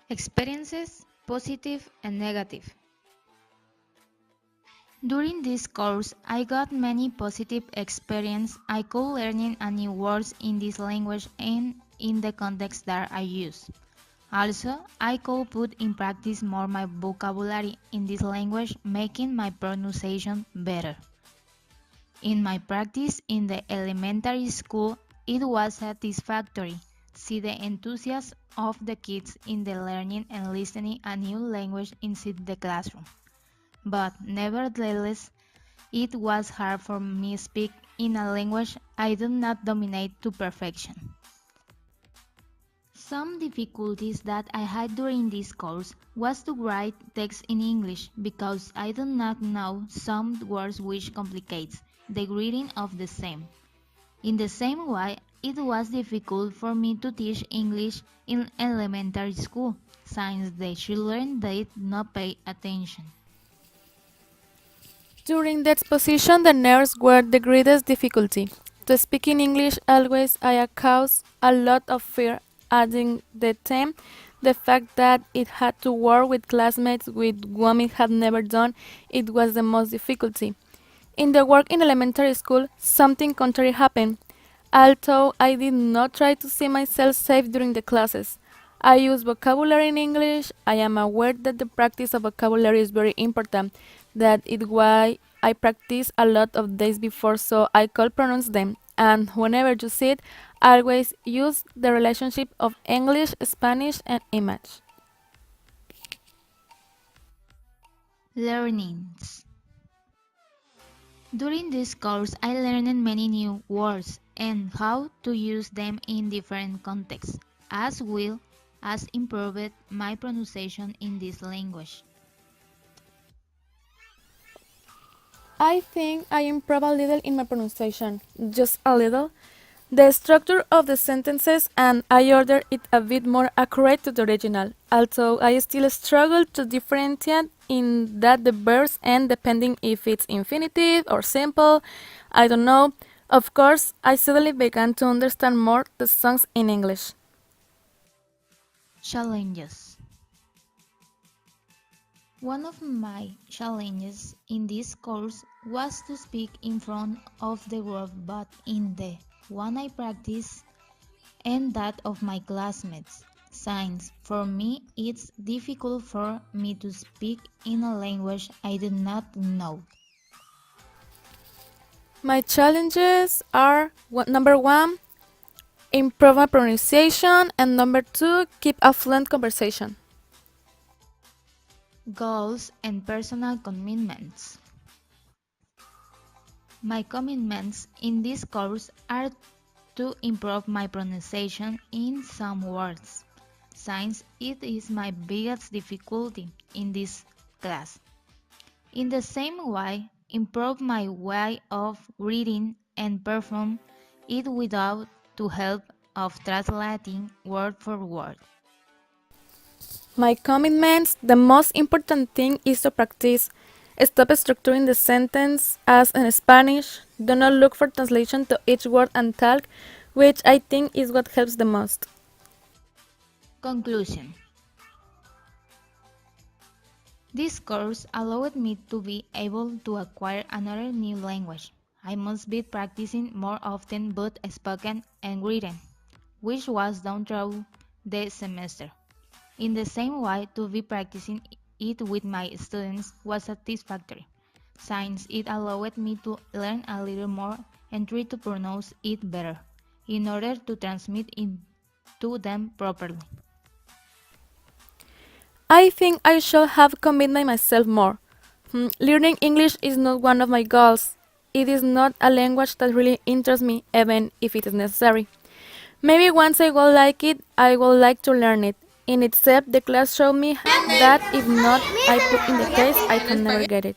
Experiences, positive and negative. During this course, I got many positive experience. I could learning a new words in this language and in the context that I use. Also, I could put in practice more my vocabulary in this language, making my pronunciation better. In my practice in the elementary school, it was satisfactory. See the enthusiasm of the kids in the learning and listening a new language inside the classroom. But nevertheless, it was hard for me to speak in a language I do not dominate to perfection. Some difficulties that I had during this course was to write text in English because I do not know some words which complicates the reading of the same. In the same way, it was difficult for me to teach English in elementary school since the children did not pay attention. During the exposition, the nerves were the greatest difficulty. To speak in English always I caused a lot of fear, adding the time the fact that it had to work with classmates with whom it had never done, it was the most difficulty. In the work in elementary school, something contrary happened. Although I did not try to see myself safe during the classes, I use vocabulary in English. I am aware that the practice of vocabulary is very important. That is why I practice a lot of days before so I could pronounce them. And whenever you see it, always use the relationship of English, Spanish, and image. Learnings. During this course, I learned many new words and how to use them in different contexts, as well as improved my pronunciation in this language. I think I improve a little in my pronunciation, just a little. The structure of the sentences and I order it a bit more accurate to the original, although I still struggle to differentiate in that the verbs end depending if it's infinitive or simple, I don't know. Of course, I suddenly began to understand more the songs in English. Challenges. One of my challenges in this course was to speak in front of the group but in the one I practice and that of my classmates. Since for me it's difficult for me to speak in a language I do not know. My challenges are number one, improve my pronunciation, and number two, keep a fluent conversation. Goals and personal commitments. My commitments in this course are to improve my pronunciation in some words, since it is my biggest difficulty in this class. In the same way, improve my way of reading and perform it without the help of translating word for word. My commitments, the most important thing is to practice. Stop structuring the sentence as in Spanish. Do not look for translation to each word and talk, which I think is what helps the most. Conclusion. This course allowed me to be able to acquire another new language. I must be practicing more often both spoken and written, which was done through the semester. In the same way, to be practicing it with my students was satisfactory, since it allowed me to learn a little more and try to pronounce it better, in order to transmit it to them properly. I think I should have committed myself more. Learning English is not one of my goals. It is not a language that really interests me, even if it is necessary. Maybe once I will like it, I will like to learn it. In itself, the class showed me that if not I put in the case, I can never get it.